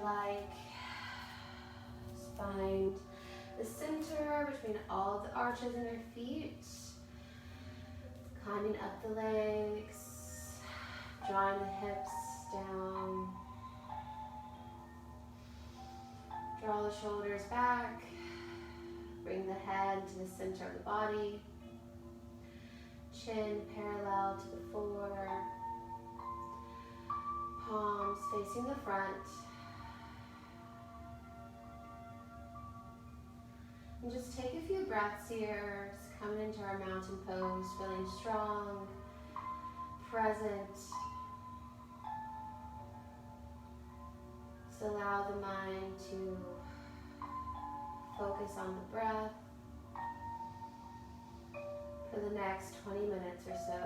like find the center between all of the arches in your feet, climbing up the legs, drawing the hips down, draw the shoulders back, bring the head to the center of the body, chin parallel to the floor, palms facing the front. And just take a few breaths here, just coming into our mountain pose, feeling strong, present. Just allow the mind to focus on the breath for the next 20 minutes or so.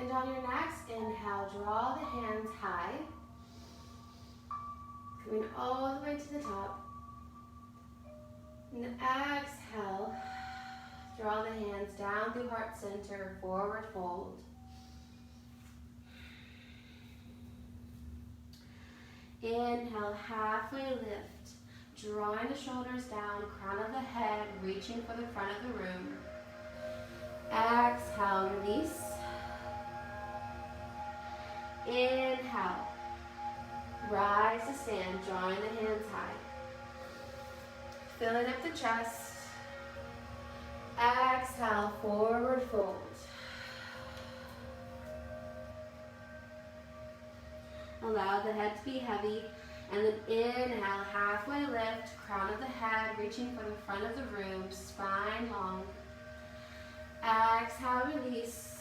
And on your next inhale, draw the hands high, coming all the way to the top. And exhale, draw the hands down through heart center, forward fold. Inhale, halfway lift, drawing the shoulders down, crown of the head, reaching for the front of the room. Exhale, release. Inhale, rise to stand, drawing the hands high. Filling up the chest. Exhale, forward fold. Allow the head to be heavy. And then inhale, halfway lift, crown of the head, reaching for the front of the room, spine long. Exhale, release.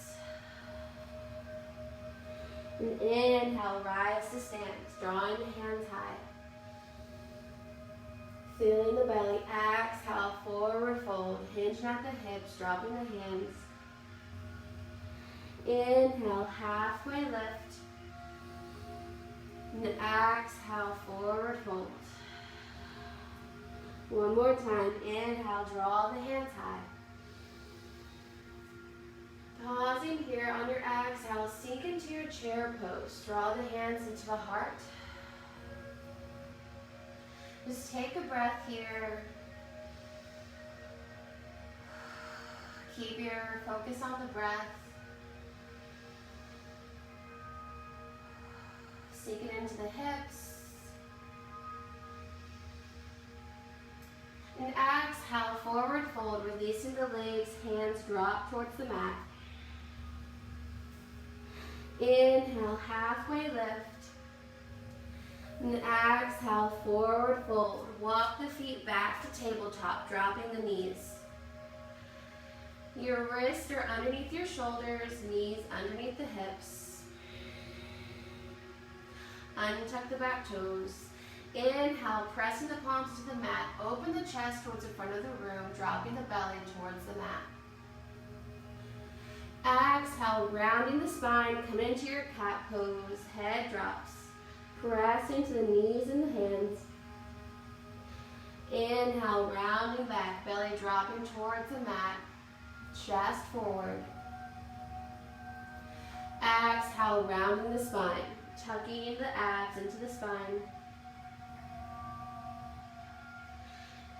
And inhale, rise to stand, drawing the hands high. Feeling the belly, exhale, forward fold, hinging at the hips, dropping the hands. Inhale, halfway lift. And exhale, forward fold. One more time, inhale, draw the hands high. Pausing here on your exhale, sink into your chair pose. Draw the hands into the heart. Just take a breath here. Keep your focus on the breath. Sink it into the hips. And exhale, forward fold, releasing the legs, hands drop towards the mat. Inhale, halfway lift. And exhale, forward fold. Walk the feet back to tabletop, dropping the knees. Your wrists are underneath your shoulders, knees underneath the hips. Untuck the back toes. Inhale, pressing the palms to the mat. Open the chest towards the front of the room, dropping the belly towards the mat. Exhale, rounding the spine, come into your cat pose, head drops. Press into the knees and the hands. Inhale, rounding back, belly dropping towards the mat, chest forward. Exhale, rounding the spine, tucking the abs into the spine.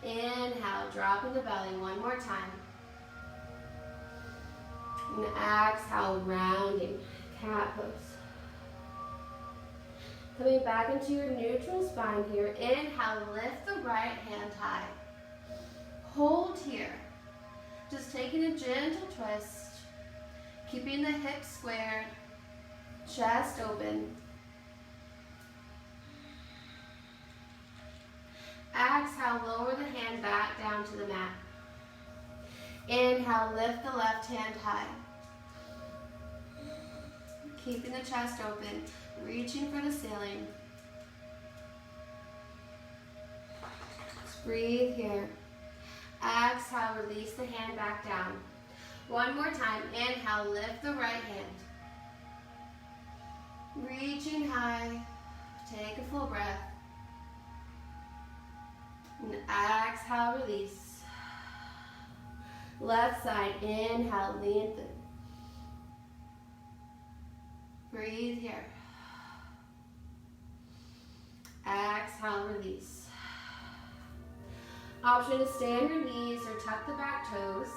Inhale, dropping the belly one more time. And exhale, rounding, cat pose. Coming back into your neutral spine here. Inhale, lift the right hand high. Hold here. Just taking a gentle twist. Keeping the hips squared. Chest open. Exhale, lower the hand back down to the mat. Inhale, lift the left hand high. Keeping the chest open, reaching for the ceiling. Just breathe here. Exhale, release the hand back down. One more time, inhale, lift the right hand. Reaching high, take a full breath. And exhale, release. Left side, inhale, lengthen. Breathe here. Exhale, release. Option to stay on your knees or tuck the back toes.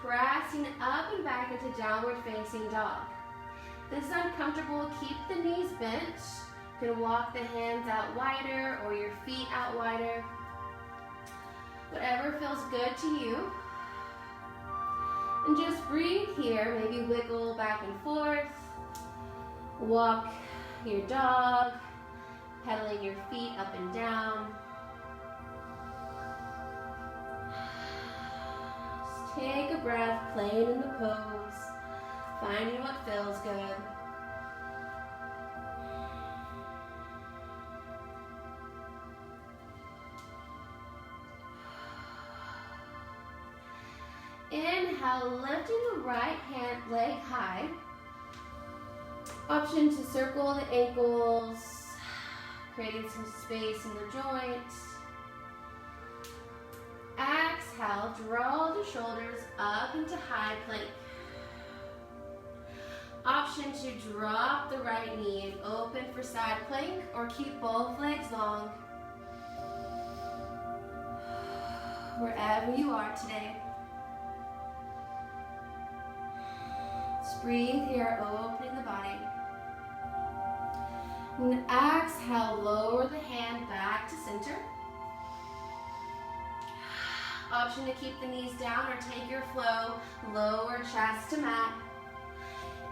Pressing up and back into downward facing dog. If this is uncomfortable, keep the knees bent. You can walk the hands out wider or your feet out wider. Whatever feels good to you. And just breathe here. Maybe wiggle back and forth. Walk your dog, pedaling your feet up and down. Just take a breath, playing in the pose, finding what feels good. Inhale, lifting the right leg high. Option to circle the ankles, creating some space in the joints. Exhale, draw the shoulders up into high plank. Option to drop the right knee and open for side plank or keep both legs long. Wherever you are today. Just breathe here, opening the body. And exhale, lower the hand back to center. Option to keep the knees down or take your flow, lower chest to mat.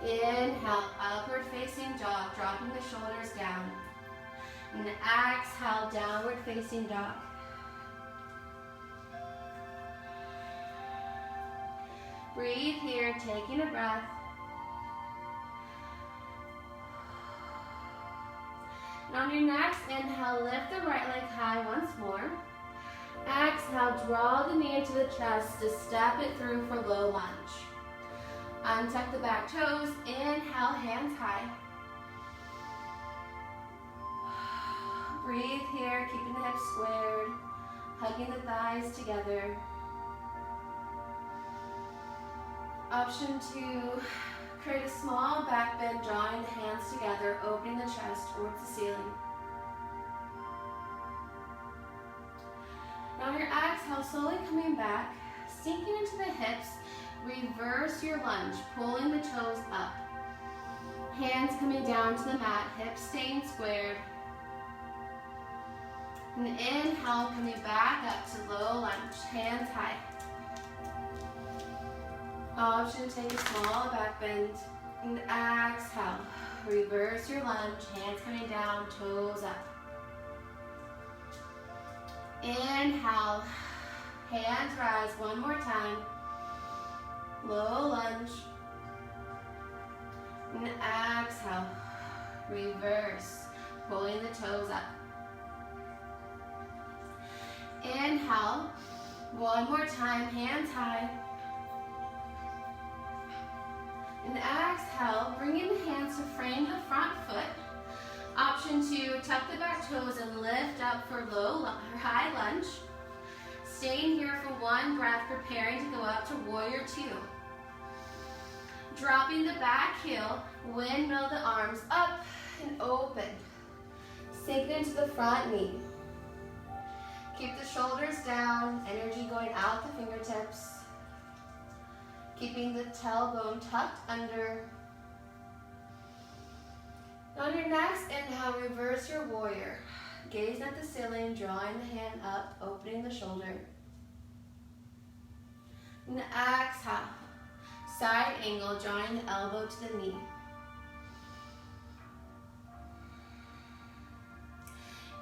Inhale, upward facing dog, dropping the shoulders down. And exhale, downward facing dog. Breathe here, taking a breath. And on your next inhale, lift the right leg high once more. Exhale, draw the knee into the chest to step it through for low lunge. Untuck the back toes, inhale, hands high. Breathe here, keeping the hips squared, hugging the thighs together. Option to create a small back bend, drawing the hands together, opening the chest towards the ceiling. Now on your exhale, slowly coming back, sinking into the hips, reverse your lunge, pulling the toes up. Hands coming down to the mat, hips staying squared. And inhale, coming back up to low lunge, hands high. Option to take a small back bend. And exhale, reverse your lunge, hands coming down, toes up. Inhale, hands rise one more time. Low lunge. And exhale, reverse, pulling the toes up. Inhale, one more time, hands high. And exhale, bringing the hands to frame the front foot. Option to tuck the back toes and lift up for low or high lunge. Staying here for one breath, preparing to go up to warrior two. Dropping the back heel, windmill the arms up and open. Sink into the front knee. Keep the shoulders down, energy going out the fingertips. Keeping the tailbone tucked under. On your next inhale, reverse your warrior. Gaze at the ceiling, drawing the hand up, opening the shoulder. And exhale, side angle, drawing the elbow to the knee.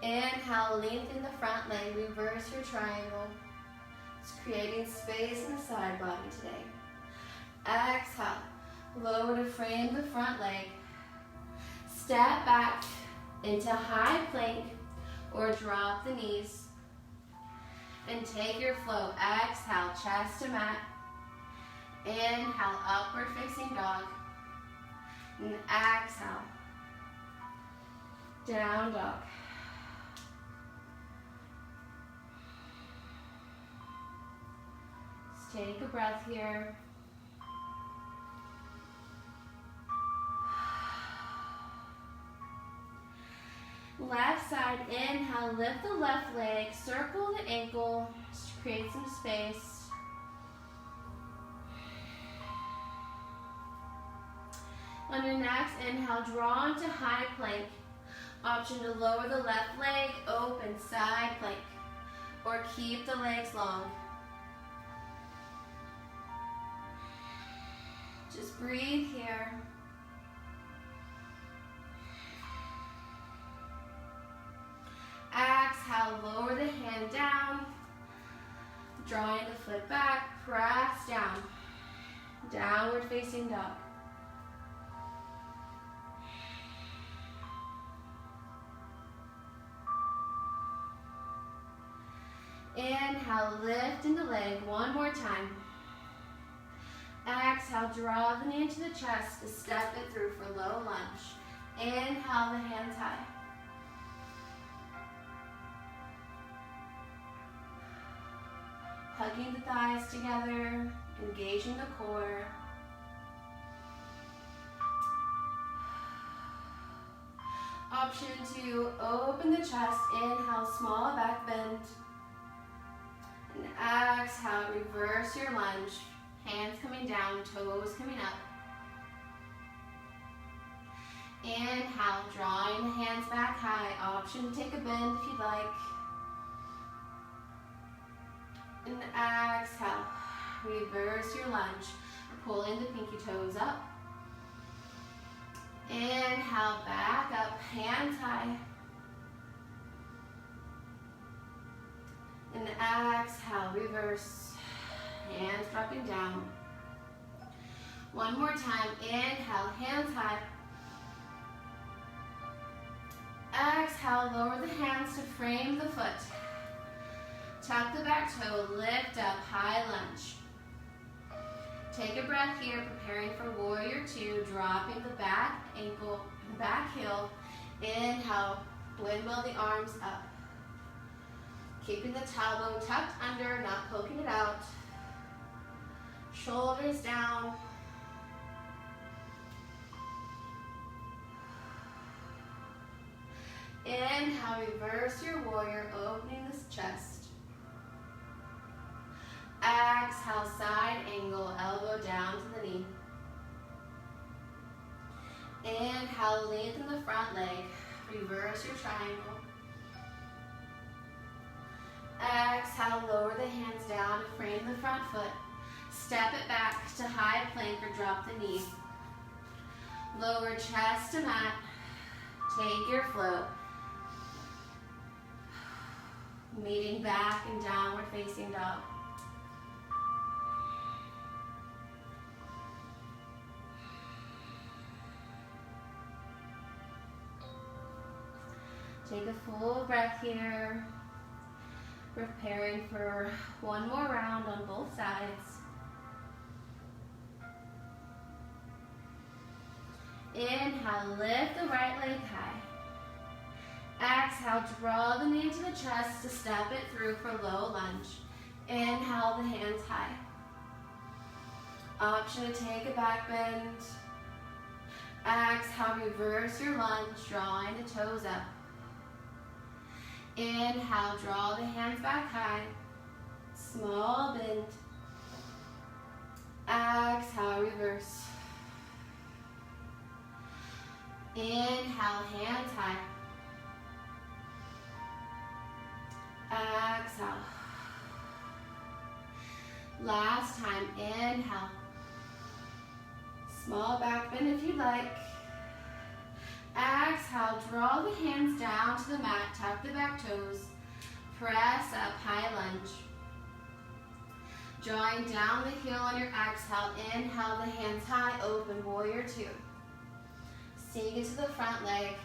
Inhale, lengthen the front leg, reverse your triangle. It's creating space in the side body today. Exhale, lower to frame the front leg. Step back into high plank or drop the knees. And take your flow. Exhale, chest to mat. Inhale, upward facing dog. And exhale, down dog. Take a breath here. Left side, inhale, lift the left leg, circle the ankle, create some space. On your next inhale, draw into high plank. Option to lower the left leg, open side plank, or keep the legs long. Just breathe here. Exhale, lower the hand down. Drawing the foot back, press down. Downward facing dog. Inhale, lifting the leg one more time. Exhale, draw the knee into the chest to step it through for low lunge. Inhale, the hands high. Hugging the thighs together, engaging the core. Option to open the chest, inhale, small back bend. And exhale, reverse your lunge. Hands coming down, toes coming up. Inhale, drawing the hands back high. Option to take a bend if you'd like. And exhale, reverse your lunge. Pulling the pinky toes up. Inhale, back up, hands high. And exhale, reverse. Hands dropping down. One more time, inhale, hands high. Exhale, lower the hands to frame the foot. Tuck the back toe, lift up, high lunge. Take a breath here, preparing for warrior two, dropping the back ankle, back heel. Inhale, windmill the arms up. Keeping the tailbone tucked under, not poking it out. Shoulders down. Inhale, reverse your warrior, opening the chest. Exhale, side angle, elbow down to the knee. Inhale, lengthen the front leg. Reverse your triangle. Exhale, lower the hands down to frame the front foot. Step it back to high plank or drop the knee. Lower chest to mat. Take your float. Meeting back in downward facing dog. Take a full breath here. Preparing for one more round on both sides. Inhale, lift the right leg high. Exhale, draw the knee to the chest to step it through for low lunge. Inhale, the hands high. Option to take a back bend. Exhale, reverse your lunge, drawing the toes up. Inhale, draw the hands back high. Small bend. Exhale, reverse. Inhale, hands high. Exhale. Last time, inhale. Small back bend if you'd like. Exhale, draw the hands down to the mat, tuck the back toes. Press up, high lunge. Drawing down the heel on your exhale, inhale the hands high, open, warrior two. Sink into the front leg.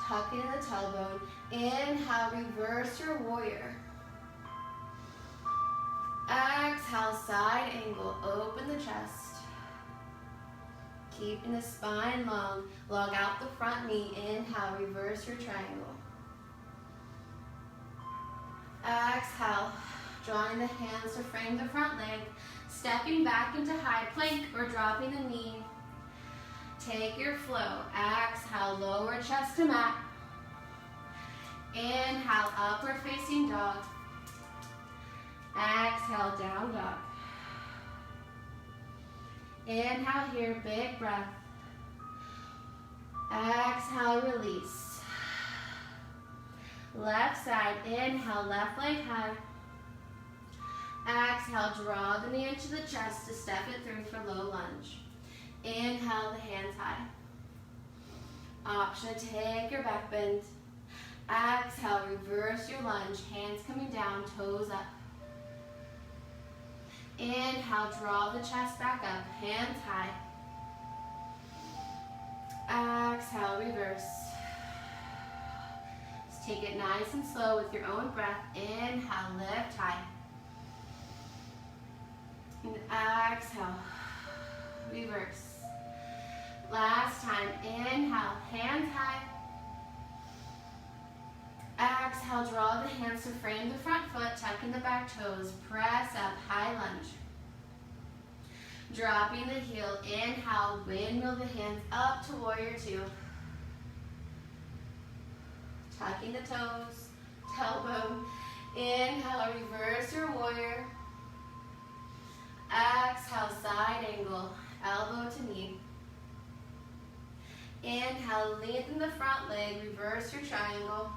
Tuck into the tailbone. Inhale, reverse your warrior. Exhale, side angle, open the chest. Keeping the spine long. Log out the front knee. Inhale, reverse your triangle. Exhale, Drawing the hands to frame the front leg. Stepping back into high plank or dropping the knee. Take your flow. Exhale, lower chest to mat. Inhale, upward facing dog. Exhale, down dog. Inhale here, big breath. Exhale, release. Left side, inhale, left leg high. Exhale, draw the knee into the chest to step it through for low lunge. Inhale, the hands high. Option to take your back bend. Exhale, reverse your lunge, hands coming down, toes up. Inhale, draw the chest back up, hands high. Exhale, reverse. Just take it nice and slow with your own breath. Inhale, lift high. And exhale, reverse. Last time, inhale, hands high. Exhale, draw the hands to frame the front foot, tucking the back toes, press up, high lunge. Dropping the heel, inhale, windmill the hands up to warrior two. Tucking the toes, tailbone. Inhale, reverse your warrior. Exhale, side angle, elbow to knee. Inhale, lengthen the front leg, reverse your triangle.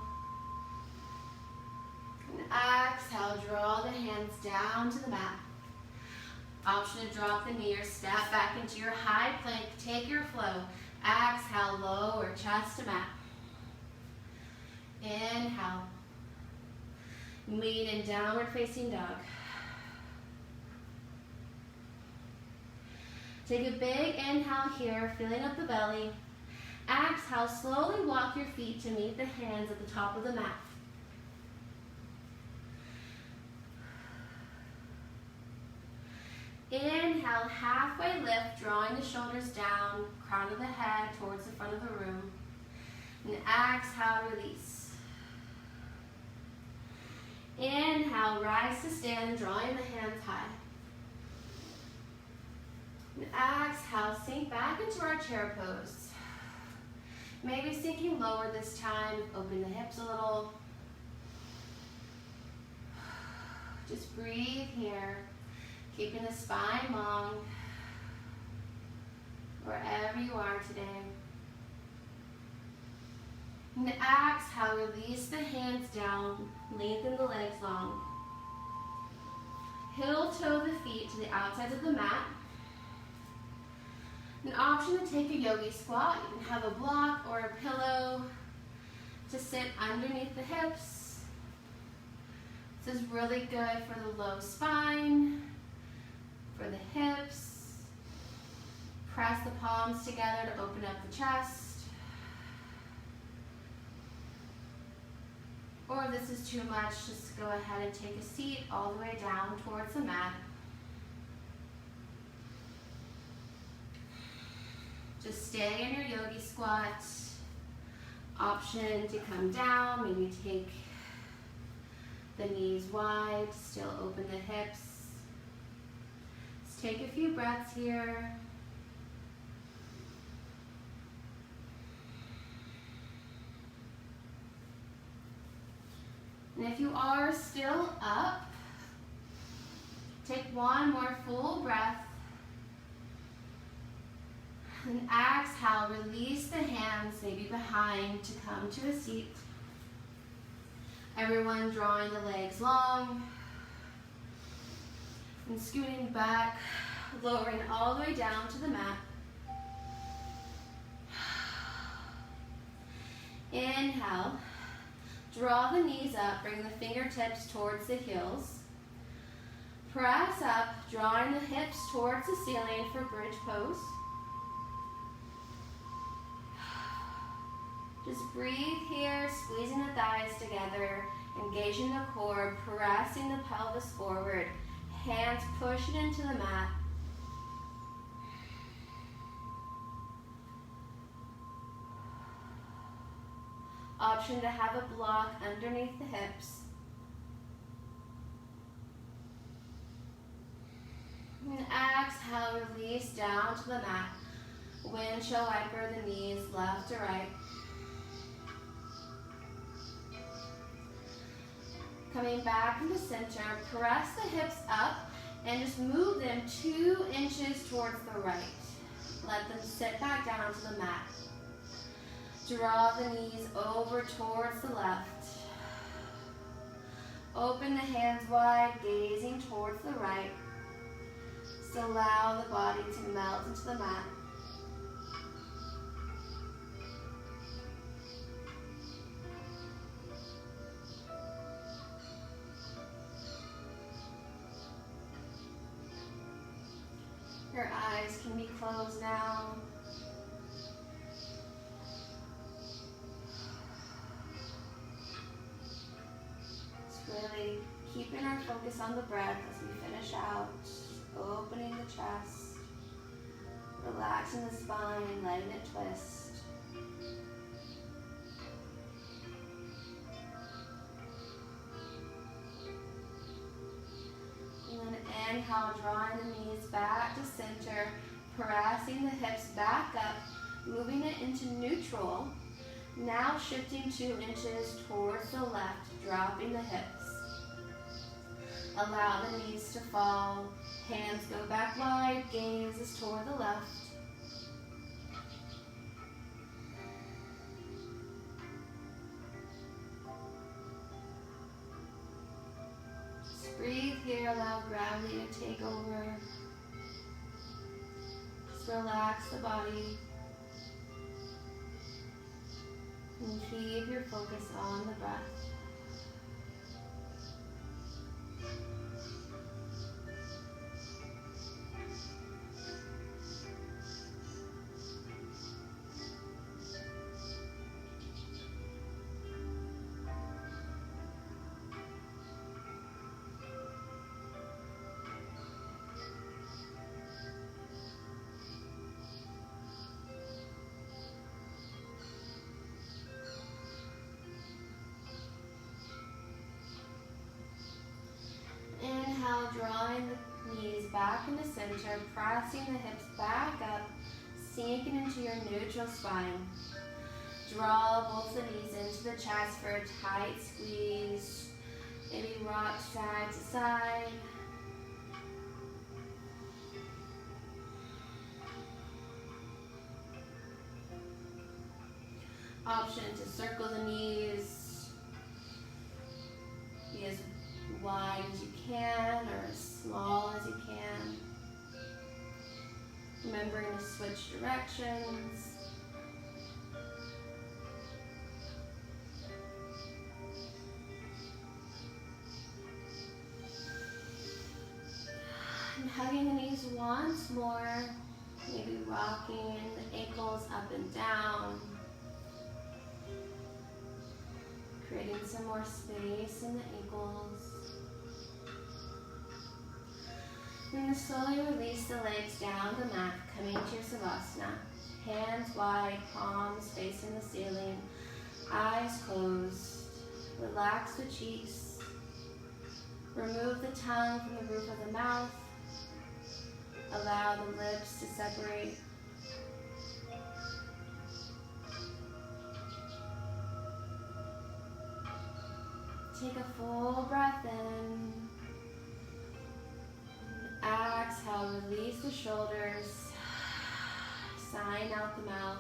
And exhale, draw the hands down to the mat. Option to drop the knee or step back into your high plank. Take your flow. Exhale, lower chest to mat. Inhale. Meet in downward facing dog. Take a big inhale here, filling up the belly. Exhale, slowly walk your feet to meet the hands at the top of the mat. Inhale, halfway lift, drawing the shoulders down, crown of the head towards the front of the room. And exhale, release. Inhale, rise to stand, drawing the hands high. And exhale, sink back into our chair pose. Maybe sinking lower this time, open the hips a little. Just breathe here. Keeping the spine long, wherever you are today. And exhale, release the hands down, lengthen the legs long. Heel toe the feet to the outside of the mat. An option to take a yogi squat. You can have a block or a pillow to sit underneath the hips. This is really good for the low spine. For the hips, press the palms together to open up the chest. Or if this is too much, just go ahead and take a seat all the way down towards the mat. Just stay in your yogi squat. Option to come down, maybe take the knees wide, still open the hips. Take a few breaths here. And if you are still up, take one more full breath. And exhale, release the hands, maybe behind, to come to a seat. Everyone drawing the legs long. And scooting back, lowering all the way down to the mat. Inhale, draw the knees up, bring the fingertips towards the heels. Press up, drawing the hips towards the ceiling for bridge pose. Just breathe here, squeezing the thighs together, engaging the core, pressing the pelvis forward. Hands push it into the mat. Option to have a block underneath the hips. And exhale, release down to the mat. Windshield wiper the knees left to right. Coming back into center, press the hips up and just move them 2 inches towards the right. Let them sit back down to the mat. Draw the knees over towards the left. Open the hands wide, gazing towards the right. Just allow the body to melt into the mat. Your eyes can be closed now. Just really keeping our focus on the breath as we finish out. Opening the chest, relaxing the spine, letting it twist. And then inhale, drawing the knees back to center, pressing the hips back up, moving it into neutral. Now shifting 2 inches towards the left, dropping the hips. Allow the knees to fall. Hands go back wide, gaze is toward the left. Just breathe here, allow gravity to take over. Just relax the body. And keep your focus on the breath. Inhale, drawing the knees back into center, pressing the hips back up, sinking into your neutral spine. Draw both the knees into the chest for a tight squeeze. Maybe rock side to side. Option to circle the knees. Be as wide as you can or as small as you can. Remembering to switch directions. And hugging the knees once more. Maybe rocking the ankles up and down. Creating some more space in the ankles. And then slowly release the legs down the mat, coming to your Savasana. Hands wide, palms facing the ceiling, eyes closed. Relax the cheeks. Remove the tongue from the roof of the mouth. Allow the lips to separate. Take a full breath in. Exhale, release the shoulders. Sign out the mouth.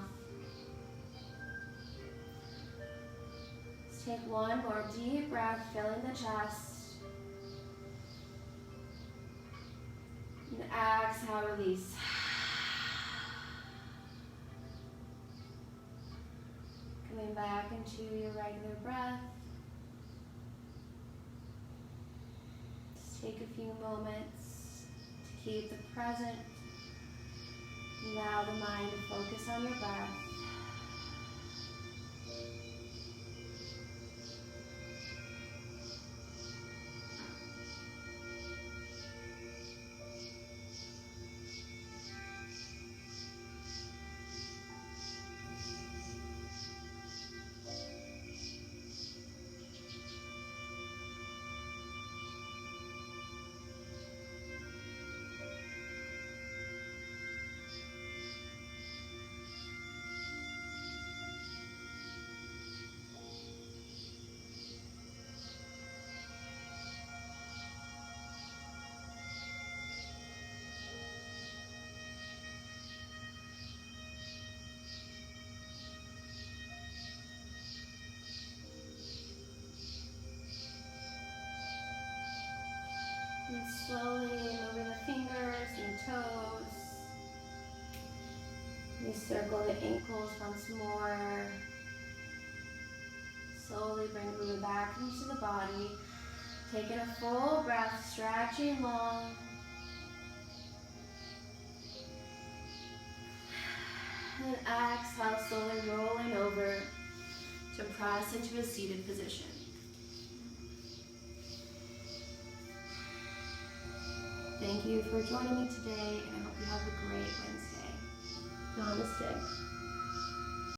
Let's take one more deep breath, filling the chest. And exhale, release. Coming back into your regular breath. Just take a few moments to keep the present. Allow the mind to focus on your breath. circle the ankles once more. Slowly bring the movement back into the body. Taking a full breath, stretching long. And exhale, slowly rolling over to press into a seated position. Thank you for joining me today, and I hope you have a great Wednesday. Namaste.